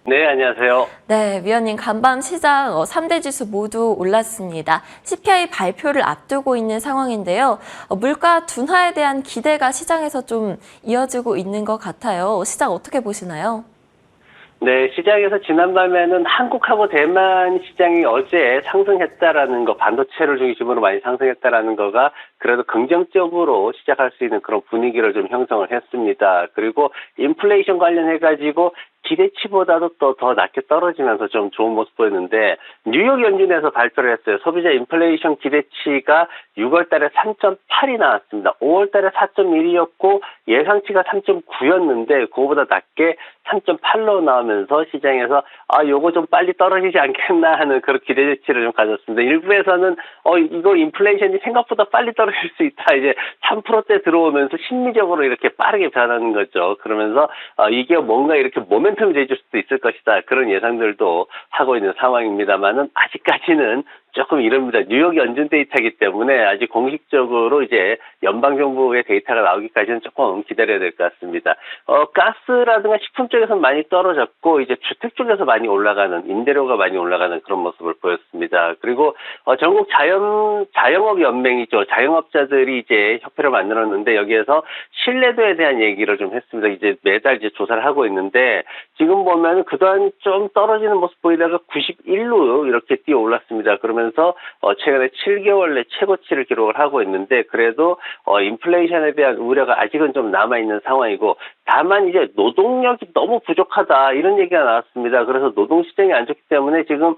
네, 안녕하세요. 네, 위원님, 간밤 시장 3대 지수 모두 올랐습니다. CPI 발표를 앞두고 있는 상황인데요. 물가 둔화에 대한 기대가 시장에서 좀 이어지고 있는 것 같아요. 시장 어떻게 보시나요? 네, 시장에서 지난밤에는 한국하고 대만 시장이 어제 상승했다라는 거, 반도체를 중심으로 많이 상승했다라는 거가 그래도 긍정적으로 시작할 수 있는 그런 분위기를 좀 형성을 했습니다. 그리고 인플레이션 관련해가지고 기대치보다도 또 더 낮게 떨어지면서 좀 좋은 모습 보였는데 뉴욕 연준에서 발표를 했어요. 소비자 인플레이션 기대치가 6월 달에 3.8이 나왔습니다. 5월 달에 4.1이었고 예상치가 3.9였는데 그거보다 낮게 3.8로 나오면서 시장에서 요거 좀 빨리 떨어지지 않겠나 하는 그런 기대치를 좀 가졌습니다. 일부에서는 이거 인플레이션이 생각보다 빨리 떨어질 수 있다. 이제 3%대 들어오면서 심리적으로 이렇게 빠르게 변하는 거죠. 그러면서 이게 뭔가 이렇게 모멘텀이 돼줄 수도 있을 것이다. 그런 예상들도 하고 있는 상황입니다만은 아직까지는 조금 이릅니다. 뉴욕 연준 데이터이기 때문에 아직 공식적으로 이제 연방정부의 데이터가 나오기까지는 조금 기다려야 될 것 같습니다. 가스라든가 식품 쪽에서는 많이 떨어졌고 이제 주택 쪽에서 많이 올라가는 임대료가 많이 올라가는 그런 모습을 보였습니다. 그리고 전국 자영업 연맹이죠. 자영업자들이 이제 협회를 만들었는데 여기에서 신뢰도에 대한 얘기를 좀 했습니다. 이제 매달 이제 조사를 하고 있는데 지금 보면 그동안 좀 떨어지는 모습 보이다가 91로 이렇게 뛰어 올랐습니다. 그러면서 최근에 7개월 내 최고치를 기록을 하고 있는데 그래도 인플레이션에 대한 우려가 아직은 좀 남아있는 상황이고 다만 이제 노동력이 너무 부족하다 이런 얘기가 나왔습니다. 그래서 노동시장이 안 좋기 때문에 지금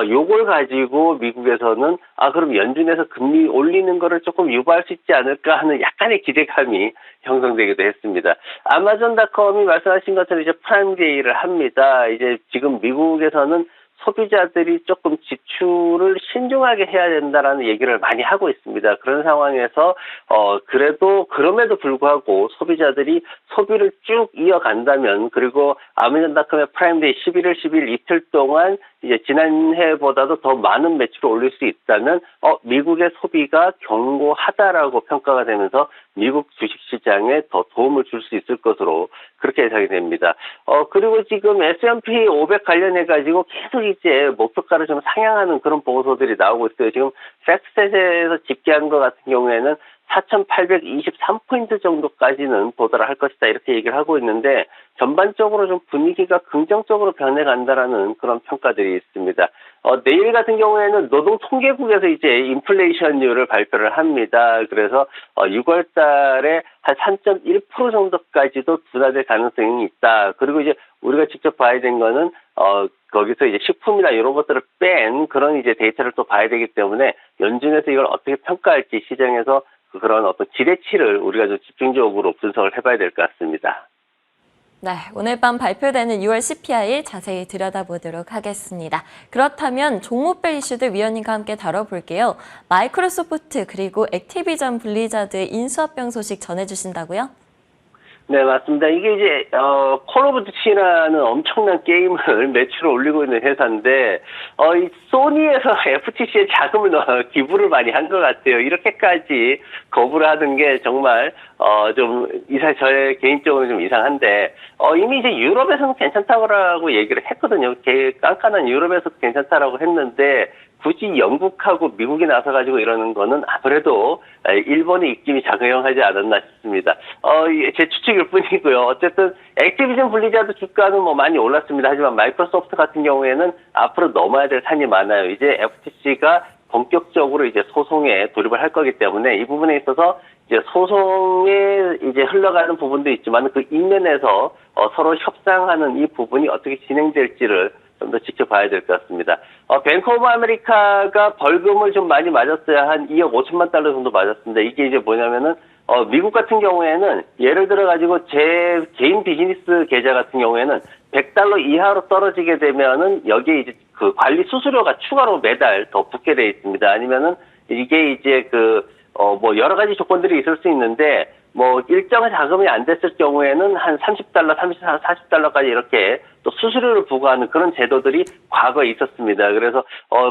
요걸 가지고 미국에서는 그럼 연준에서 금리 올리는 거를 조금 유보할 수 있지 않을까 하는 약간의 기대감이 형성되기도 했습니다. 아마존닷컴이 말씀하신 것처럼 이제 프라임데이를 합니다. 이제 지금 미국에서는 소비자들이 조금 지출을 신중하게 해야 된다라는 얘기를 많이 하고 있습니다. 그런 상황에서 그래도 그럼에도 불구하고 소비자들이 소비를 쭉 이어간다면 그리고 아마존닷컴의 프라임데이 11월 10일 이틀 동안 이제 지난해보다도 더 많은 매출을 올릴 수 있다면 미국의 소비가 견고하다라고 평가가 되면서 미국 주식시장에 더 도움을 줄 수 있을 것으로 그렇게 예상이 됩니다. 그리고 지금 S&P 500 관련해가지고 계속 이제 목표가를 좀 상향하는 그런 보고서들이 나오고 있어요. 지금 팩스셋에서 집계한 것 같은 경우에는 4,823포인트 정도까지는 도달할 것이다 이렇게 얘기를 하고 있는데 전반적으로 좀 분위기가 긍정적으로 변해간다라는 그런 평가들이 있습니다. 내일 같은 경우에는 노동통계국에서 이제 인플레이션율을 발표를 합니다. 그래서 6월 달에 한 3.1% 정도까지도 둔화될 가능성이 있다. 그리고 이제 우리가 직접 봐야 된 거는 거기서 이제 식품이나 이런 것들을 뺀 그런 이제 데이터를 또 봐야 되기 때문에 연준에서 이걸 어떻게 평가할지 시장에서 그런 어떤 기대치를 우리가 좀 집중적으로 분석을 해봐야 될 것 같습니다. 네, 오늘 밤 발표되는 6월 CPI 자세히 들여다보도록 하겠습니다. 그렇다면 종목별 이슈들 위원님과 함께 다뤄볼게요. 마이크로소프트 그리고 액티비전 블리자드의 인수합병 소식 전해주신다고요? 네, 맞습니다. 이게 이제 콜 오브 듀티라는 엄청난 게임을 매출을 올리고 있는 회사인데 이 소니에서 FTC에 자금을 기부를 많이 한 것 같아요. 이렇게까지 거부를 하는 게 정말 좀 저의 개인적으로 좀 이상한데 이미 이제 유럽에서는 괜찮다고 얘기를 했거든요. 깐깐한 유럽에서도 괜찮다라고 했는데 굳이 영국하고 미국이 나서가지고 이러는 거는 아무래도 일본의 입김이 작용하지 않았나 싶습니다. 제 추측일 뿐이고요. 어쨌든 액티비전 블리자드 주가는 뭐 많이 올랐습니다. 하지만 마이크로소프트 같은 경우에는 앞으로 넘어야 될 산이 많아요. 이제 FTC가 본격적으로 이제 소송에 돌입을 할 거기 때문에 이 부분에 있어서 이제 소송에 이제 흘러가는 부분도 있지만 그 이면에서 서로 협상하는 이 부분이 어떻게 진행될지를 좀 더 지켜봐야 될 것 같습니다. 뱅크 오브 아메리카가 벌금을 좀 많이 맞았어요. 한 2억 5천만 달러 정도 맞았습니다. 이게 이제 뭐냐면은 미국 같은 경우에는 예를 들어 가지고 제 개인 비즈니스 계좌 같은 경우에는 100달러 이하로 떨어지게 되면은 여기에 이제 그 관리 수수료가 추가로 매달 더 붙게 돼 있습니다. 아니면은 이게 이제 뭐 여러 가지 조건들이 있을 수 있는데 뭐 일정 자금이 안 됐을 경우에는 한 30달러, 40달러까지 이렇게 또 수수료를 부과하는 그런 제도들이 과거에 있었습니다. 그래서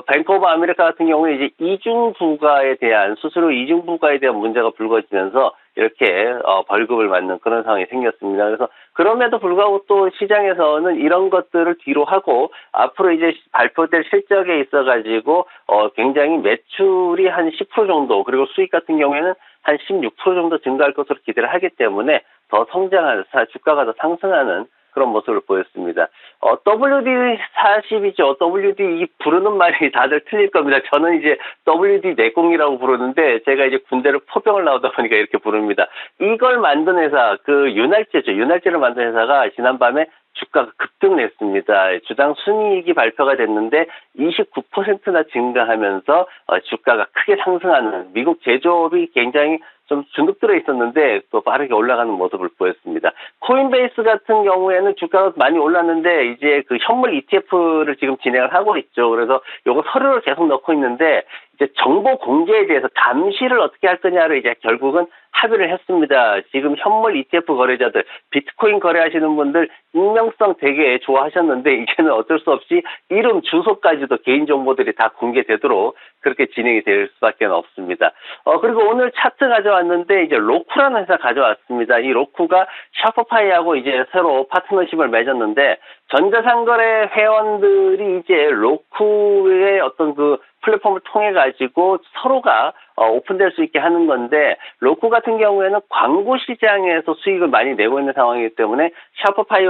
뱅크 오브 아메리카 같은 경우에 이제 이중 부과에 대한 수수료 이중 부과에 대한 문제가 불거지면서 이렇게 벌금을 맞는 그런 상황이 생겼습니다. 그래서 그럼에도 불구하고 또 시장에서는 이런 것들을 뒤로 하고 앞으로 이제 발표될 실적에 있어가지고 굉장히 매출이 한 10% 정도 그리고 수익 같은 경우에는 한 16% 정도 증가할 것으로 기대를 하기 때문에 더 성장하는 주가가 더 상승하는 그런 모습을 보였습니다. WD40이죠. WD 이 부르는 말이 다들 틀릴 겁니다. 저는 이제 WD 내공이라고 부르는데 제가 이제 군대를 포병을 나오다 보니까 이렇게 부릅니다. 이걸 만든 회사, 그 윤활제죠. 윤활제를 만든 회사가 지난밤에 주가가 급등했습니다. 주당 순이익이 발표가 됐는데 29%나 증가하면서 주가가 크게 상승하는 미국 제조업이 굉장히 좀 주눅들어 있었는데 또 빠르게 올라가는 모습을 보였습니다. 코인베이스 같은 경우에는 주가가 많이 올랐는데 이제 그 현물 ETF를 지금 진행을 하고 있죠. 그래서 요거 서류를 계속 넣고 있는데 이제 정보 공개에 대해서 감시를 어떻게 할 거냐를 이제 결국은 합의를 했습니다. 지금 현물 ETF 거래자들, 비트코인 거래하시는 분들 익명성 되게 좋아하셨는데 이제는 어쩔 수 없이 이름, 주소까지도 개인정보들이 다 공개되도록 그렇게 진행이 될 수밖에 없습니다. 그리고 오늘 차트 가져왔는데 이제 로쿠라는 회사 가져왔습니다. 이 로쿠가 샤프파이하고 이제 새로 파트너십을 맺었는데 전자상거래 회원들이 이제 로쿠의 어떤 그 플랫폼을 통해 가지고 서로가 오픈될 수 있게 하는 건데 로쿠 같은 경우에는 광고 시장에서 수익을 많이 내고 있는 상황이기 때문에 샤프파이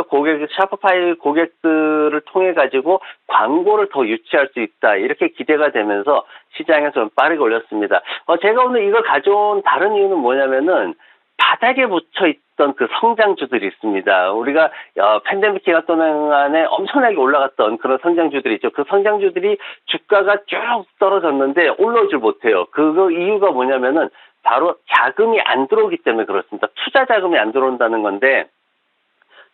고객들을 통해 가지고 광고를 더 유치할 수 있다 이렇게 기대가 되면서 시장에서 좀 빠르게 올렸습니다. 제가 오늘 이걸 가져온 다른 이유는 뭐냐면은 바닥에 붙어 있던 그 성장주들이 있습니다. 우리가 팬데믹 기간 동안에 엄청나게 올라갔던 그런 성장주들이 있죠. 그 성장주들이 주가가 쭉 떨어졌는데 올라오질 못해요. 그 이유가 뭐냐면은 바로 자금이 안 들어오기 때문에 그렇습니다. 투자 자금이 안 들어온다는 건데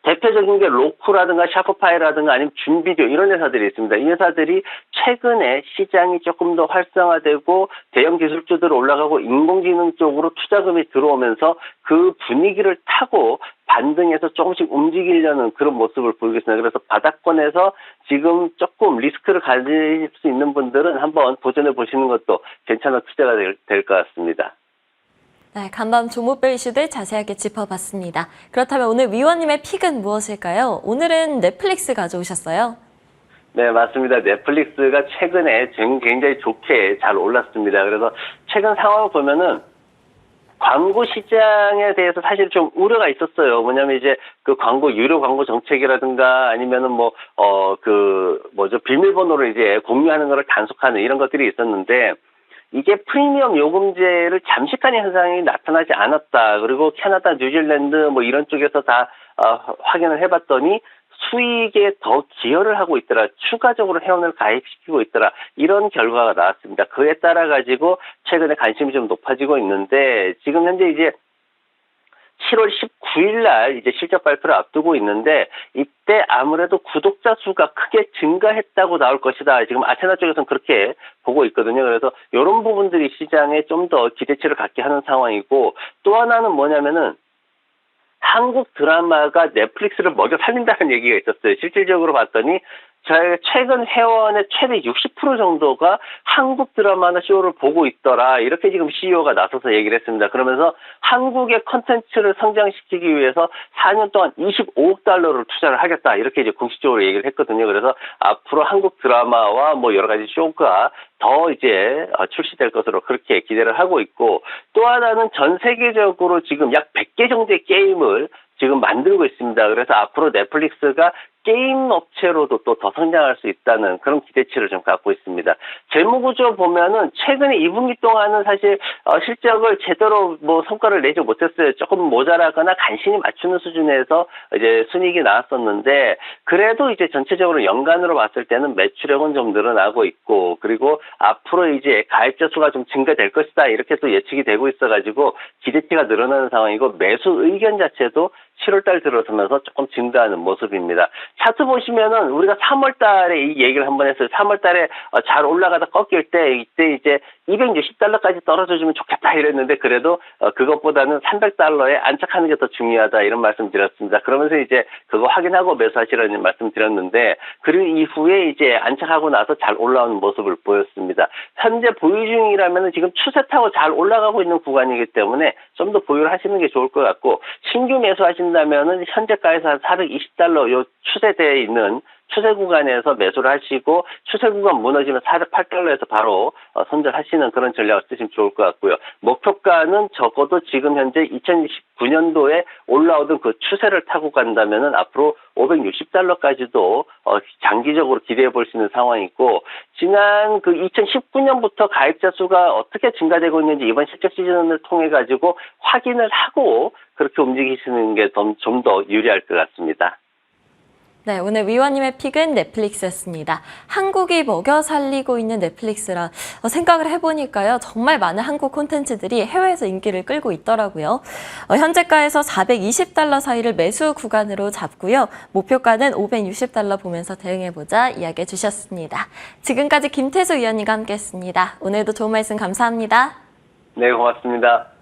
대표적인 게 로쿠라든가 샤프파이라든가 아니면 준비디오 이런 회사들이 있습니다. 이 회사들이 최근에 시장이 조금 더 활성화되고 대형 기술주들 올라가고 인공지능 쪽으로 투자금이 들어오면서 그 분위기를 타고 반등해서 조금씩 움직이려는 그런 모습을 보이고 있습니다. 그래서 바닥권에서 지금 조금 리스크를 가질 수 있는 분들은 한번 도전해 보시는 것도 괜찮은 투자가 될 것 같습니다. 네, 간밤 종목별 이슈들 자세하게 짚어봤습니다. 그렇다면 오늘 위원님의 픽은 무엇일까요? 오늘은 넷플릭스 가져오셨어요. 네, 맞습니다. 넷플릭스가 최근에 굉장히 좋게 잘 올랐습니다. 그래서 최근 상황을 보면은 광고 시장에 대해서 사실 좀 우려가 있었어요. 뭐냐면 이제 그 유료 광고 정책이라든가 아니면은 비밀번호를 이제 공유하는 거를 단속하는 이런 것들이 있었는데 이게 프리미엄 요금제를 잠식하는 현상이 나타나지 않았다. 그리고 캐나다, 뉴질랜드 이런 쪽에서 다 확인을 해봤더니 수익에 더 기여를 하고 있더라. 추가적으로 회원을 가입시키고 있더라. 이런 결과가 나왔습니다. 그에 따라 가지고 최근에 관심이 좀 높아지고 있는데 지금 현재 이제 7월 19일 날 이제 실적 발표를 앞두고 있는데 이때 아무래도 구독자 수가 크게 증가했다고 나올 것이다. 지금 아테나 쪽에서는 그렇게 보고 있거든요. 그래서 이런 부분들이 시장에 좀 더 기대치를 갖게 하는 상황이고 또 하나는 뭐냐면은 한국 드라마가 넷플릭스를 먹여 살린다는 얘기가 있었어요. 실질적으로 봤더니 저희 최근 회원의 최대 60% 정도가 한국 드라마나 쇼를 보고 있더라. 이렇게 지금 CEO가 나서서 얘기를 했습니다. 그러면서 한국의 컨텐츠를 성장시키기 위해서 4년 동안 25억 달러를 투자를 하겠다. 이렇게 이제 공식적으로 얘기를 했거든요. 그래서 앞으로 한국 드라마와 여러 가지 쇼가 더 이제 출시될 것으로 그렇게 기대를 하고 있고 또 하나는 전 세계적으로 지금 약 100개 정도의 게임을 지금 만들고 있습니다. 그래서 앞으로 넷플릭스가 게임 업체로도 또 더 성장할 수 있다는 그런 기대치를 좀 갖고 있습니다. 재무구조 보면은 최근에 2분기 동안은 사실 실적을 제대로 성과를 내지 못했어요. 조금 모자라거나 간신히 맞추는 수준에서 이제 순이익이 나왔었는데 그래도 이제 전체적으로 연간으로 봤을 때는 매출액은 좀 늘어나고 있고 그리고 앞으로 이제 가입자 수가 좀 증가될 것이다 이렇게 또 예측이 되고 있어가지고 기대치가 늘어나는 상황이고 매수 의견 자체도 7월달 들어서면서 조금 증가하는 모습입니다. 차트 보시면은 우리가 3월 달에 이 얘기를 한번 했어요. 3월 달에 잘 올라가다 꺾일 때 이때 이제 260달러까지 떨어져주면 좋겠다 이랬는데 그래도 그것보다는 300달러에 안착하는 게 더 중요하다 이런 말씀 드렸습니다. 그러면서 이제 그거 확인하고 매수하시라는 말씀 드렸는데 그리고 이후에 이제 안착하고 나서 잘 올라오는 모습을 보였습니다. 현재 보유 중이라면 지금 추세 타고 잘 올라가고 있는 구간이기 때문에 좀 더 보유를 하시는 게 좋을 것 같고 신규 매수하신다면은 현재가에서 한 420달러 요 추세대에 있는 추세 구간에서 매수를 하시고 추세 구간 무너지면 408달러에서 바로 손절하시는 그런 전략을 쓰시면 좋을 것 같고요. 목표가는 적어도 지금 현재 2029년도에 올라오던 그 추세를 타고 간다면은 앞으로 560달러까지도 장기적으로 기대해 볼 수 있는 상황이고 지난 그 2019년부터 가입자 수가 어떻게 증가되고 있는지 이번 실적 시즌을 통해 가지고 확인을 하고 그렇게 움직이시는 게 좀 더 유리할 것 같습니다. 네, 오늘 위원님의 픽은 넷플릭스였습니다. 한국이 먹여 살리고 있는 넷플릭스라 생각을 해보니까요. 정말 많은 한국 콘텐츠들이 해외에서 인기를 끌고 있더라고요. 현재가에서 420달러 사이를 매수 구간으로 잡고요. 목표가는 560달러 보면서 대응해보자 이야기해 주셨습니다. 지금까지 김태수 위원님과 함께했습니다. 오늘도 좋은 말씀 감사합니다. 네, 고맙습니다.